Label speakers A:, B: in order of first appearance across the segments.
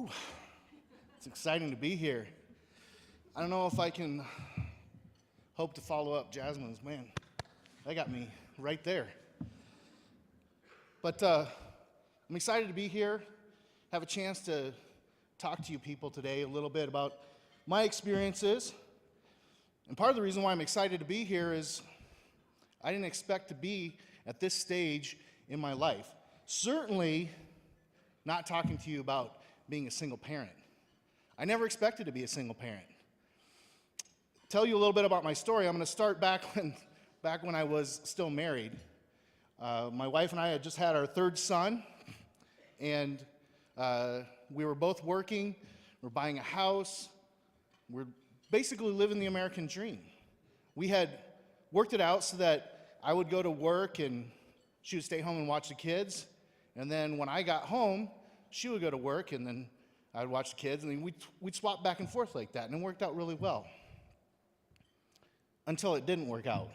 A: Whew. It's exciting to be here. I don't know if I can hope to follow up Jasmine's. Man, that got me right there. But I'm excited to be here, have a chance to talk to you people today a little bit about my experiences. And part of the reason why I'm excited to be here is I didn't expect to be at this stage in my life. Certainly not talking to you about being a single parent. I never expected to be a single parent. Tell you a little bit about my story. I'm going to start back when I was still married. My wife and I had just had our third son, and we were both working. We're buying a house. We're basically living the American dream. We had worked it out so that I would go to work and she would stay home and watch the kids. And then when I got home, she would go to work and then I would watch the kids. And then we'd swap back and forth like that. And it worked out really well. Until it didn't work out.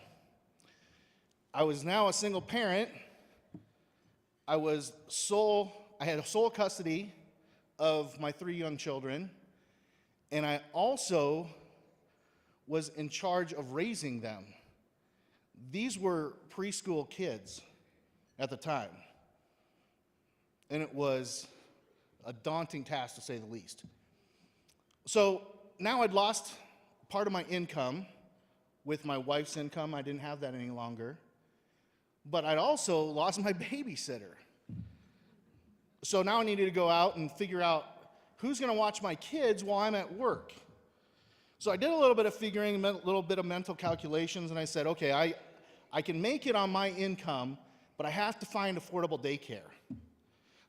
A: I was now a single parent. I had sole custody of my 3 young children. And I also was in charge of raising them. These were preschool kids at the time. And it was a daunting task, to say the least. So now I'd lost part of my income with my wife's income. I didn't have that any longer. But I'd also lost my babysitter. So now I needed to go out and figure out who's going to watch my kids while I'm at work. So I did a little bit of figuring, a little bit of mental calculations, and I said, okay, I can make it on my income, but I have to find affordable daycare.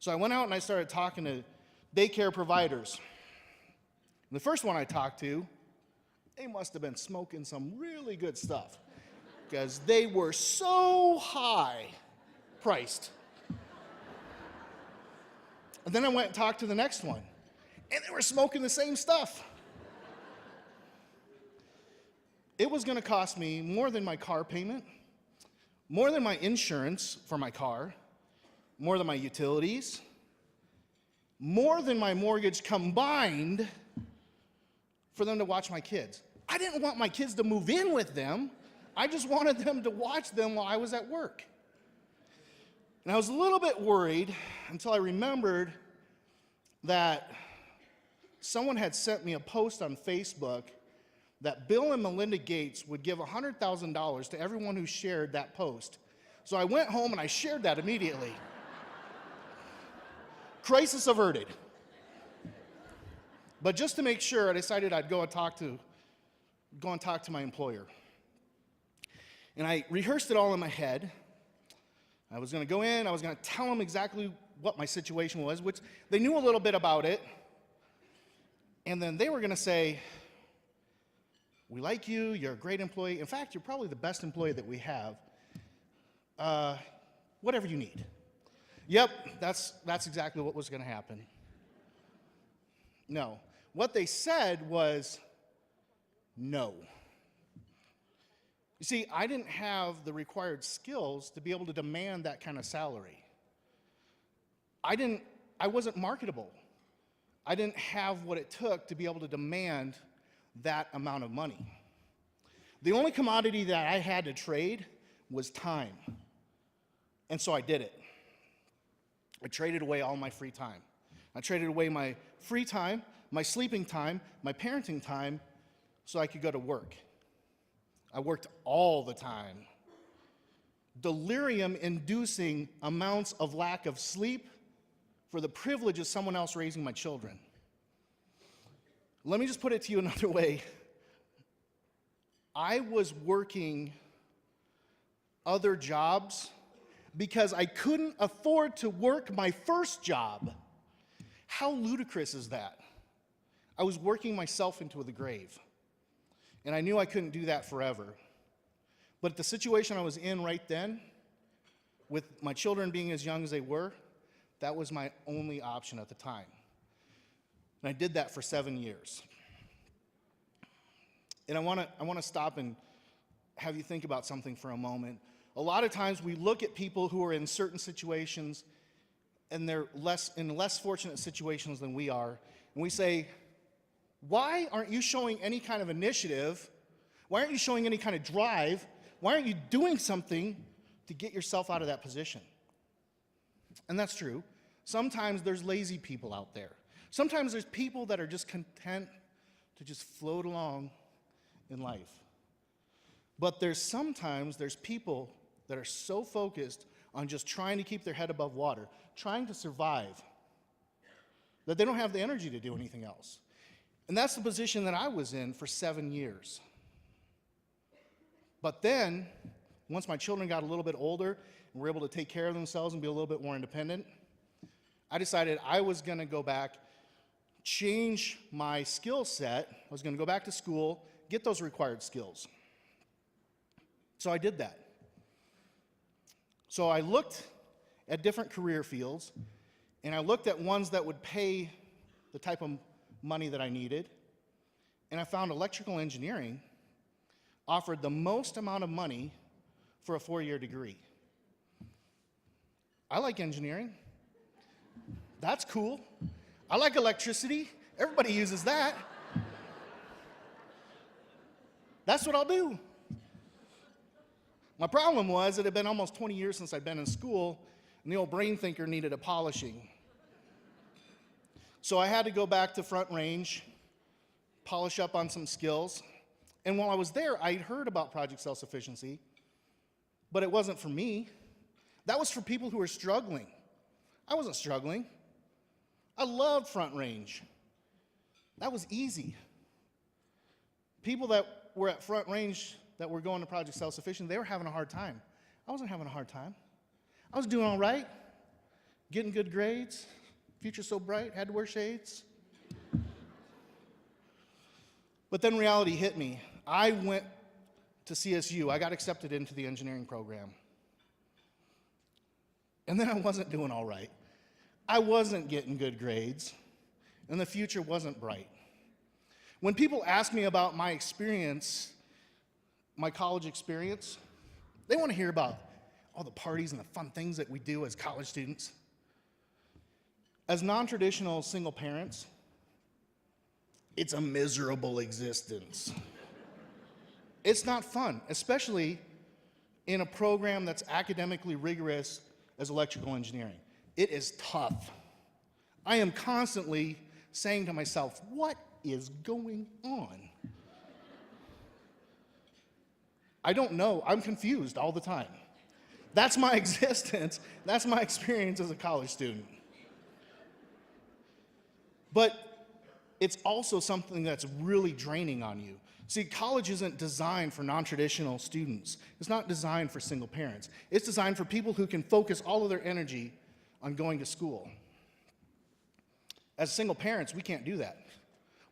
A: So I went out and I started talking to daycare providers. And the first one I talked to, they must have been smoking some really good stuff because they were so high priced. And then I went and talked to the next one, and they were smoking the same stuff. It was going to cost me more than my car payment, more than my insurance for my car, more than my utilities, more than my mortgage combined for them to watch my kids. I didn't want my kids to move in with them. I just wanted them to watch them while I was at work. And I was a little bit worried until I remembered that someone had sent me a post on Facebook that Bill and Melinda Gates would give $100,000 to everyone who shared that post. So I went home and I shared that immediately. Crisis averted. But just to make sure, I decided I'd go and talk to my employer. And I rehearsed it all in my head. I was going to go in, I was going to tell them exactly what my situation was, which they knew a little bit about it. And then they were going to say, we like you, you're a great employee. In fact, you're probably the best employee that we have. Whatever you need. Yep, that's exactly what was going to happen. No. What they said was no. You see, I didn't have the required skills to be able to demand that kind of salary. I wasn't marketable. I didn't have what it took to be able to demand that amount of money. The only commodity that I had to trade was time. And so I did it. I traded away all my free time. I traded away my free time, my sleeping time, my parenting time, so I could go to work. I worked all the time. Delirium-inducing amounts of lack of sleep for the privilege of someone else raising my children. Let me just put it to you another way. I was working other jobs because I couldn't afford to work my first job. How ludicrous is that? I was working myself into the grave. And I knew I couldn't do that forever. But the situation I was in right then, with my children being as young as they were, that was my only option at the time. And I did that for 7 years. And I want to stop and have you think about something for a moment. A lot of times we look at people who are in certain situations and they're in less fortunate situations than we are, and we say, why aren't you showing any kind of initiative? Why aren't you showing any kind of drive? Why aren't you doing something to get yourself out of that position? And that's true. Sometimes there's lazy people out there. Sometimes there's people that are just content to just float along in life. But sometimes there's people that are so focused on just trying to keep their head above water, trying to survive, that they don't have the energy to do anything else. And that's the position that I was in for 7 years. But then, once my children got a little bit older and were able to take care of themselves and be a little bit more independent, I decided I was going to go back, change my skill set. I was going to go back to school, get those required skills. So I did that. So I looked at different career fields, and I looked at ones that would pay the type of money that I needed, and I found electrical engineering offered the most amount of money for a 4-year degree. I like engineering. That's cool. I like electricity. Everybody uses that. That's what I'll do. My problem was it had been almost 20 years since I'd been in school, and the old brain thinker needed a polishing. So I had to go back to Front Range, polish up on some skills. And while I was there, I'd heard about Project Self-Sufficiency, but it wasn't for me. That was for people who were struggling. I wasn't struggling. I loved Front Range. That was easy. People that were at Front Range that were going to Project Self-Sufficiency, they were having a hard time. I wasn't having a hard time. I was doing all right, getting good grades, future so bright, had to wear shades. But then reality hit me. I went to CSU. I got accepted into the engineering program. And then I wasn't doing all right. I wasn't getting good grades, and the future wasn't bright. When people ask me about my experience, my college experience, they want to hear about all the parties and the fun things that we do as college students. As non-traditional single parents, it's a miserable existence. It's not fun, especially in a program that's academically rigorous as electrical engineering. It is tough. I am constantly saying to myself, what is going on? I don't know. I'm confused all the time. That's my existence. That's my experience as a college student. But it's also something that's really draining on you. See, college isn't designed for non-traditional students. It's not designed for single parents. It's designed for people who can focus all of their energy on going to school. As single parents, we can't do that.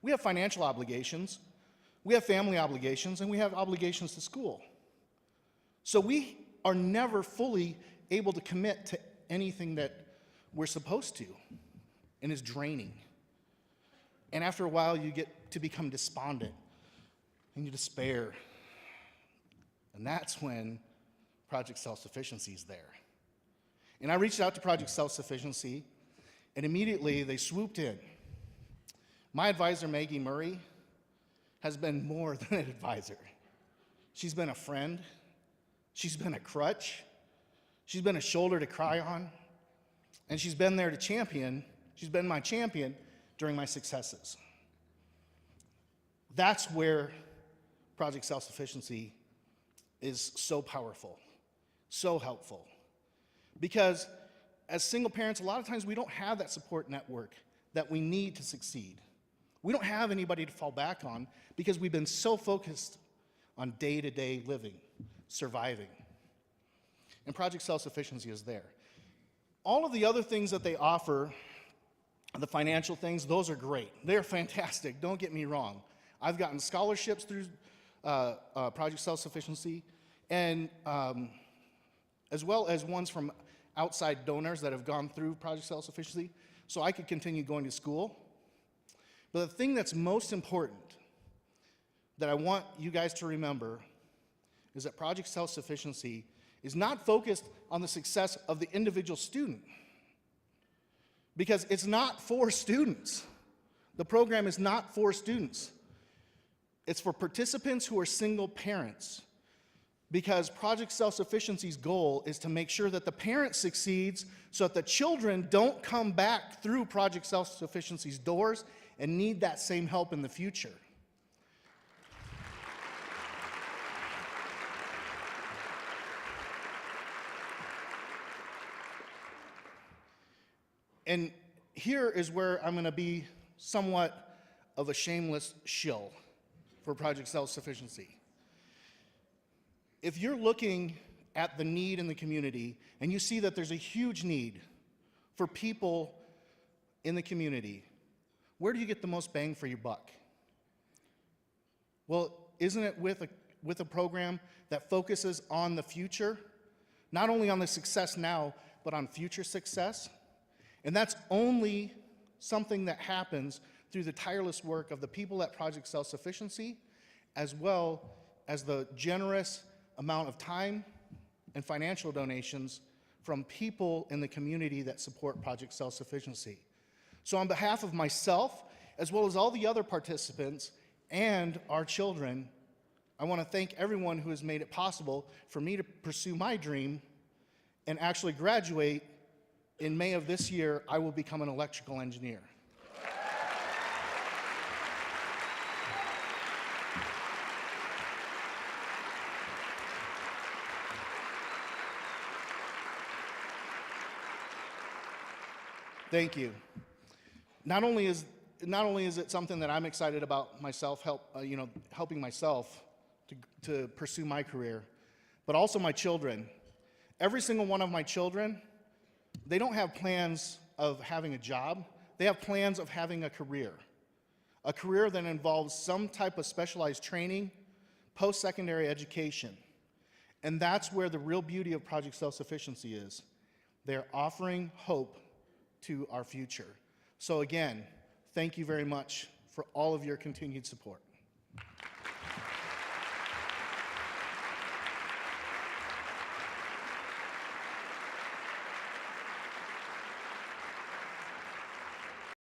A: We have financial obligations, we have family obligations, and we have obligations to school. So we are never fully able to commit to anything that we're supposed to, and it's draining. And after a while, you get to become despondent, and you despair. And that's when Project Self-Sufficiency is there. And I reached out to Project Self-Sufficiency, and immediately they swooped in. My advisor, Maggie Murray, has been more than an advisor. She's been a friend. She's been a crutch. She's been a shoulder to cry on. And she's been there to champion. She's been my champion during my successes. That's where Project Self-Sufficiency is so powerful, so helpful. Because as single parents, a lot of times we don't have that support network that we need to succeed. We don't have anybody to fall back on because we've been so focused on day-to-day living, surviving. And Project Self-Sufficiency is there. All of the other things that they offer, the financial things, those are great. They're fantastic, don't get me wrong. I've gotten scholarships through Project Self-Sufficiency, and as well as ones from outside donors that have gone through Project Self-Sufficiency, so I could continue going to school. But the thing that's most important that I want you guys to remember is that Project Self-Sufficiency is not focused on the success of the individual student. because it's not for students. The program is not for students. It's for participants who are single parents, because Project Self-Sufficiency's goal is to make sure that the parent succeeds so that the children don't come back through Project Self-Sufficiency's doors and need that same help in the future. And here is where I'm going to be somewhat of a shameless shill for Project Self-Sufficiency. If you're looking at the need in the community and you see that there's a huge need for people in the community, where do you get the most bang for your buck? Well, isn't it with a program that focuses on the future, not only on the success now, but on future success? And that's only something that happens through the tireless work of the people at Project Self-Sufficiency, as well as the generous amount of time and financial donations from people in the community that support Project Self-Sufficiency. So on behalf of myself, as well as all the other participants and our children, I want to thank everyone who has made it possible for me to pursue my dream and actually graduate. In May of this year, I will become an electrical engineer. Thank you. Not only is it something that I'm excited about myself, helping myself to pursue my career, but also my children. Every single one of my children, they don't have plans of having a job. They have plans of having a career that involves some type of specialized training, post-secondary education. And that's where the real beauty of Project Self-Sufficiency is. They're offering hope to our future. So again, thank you very much for all of your continued support.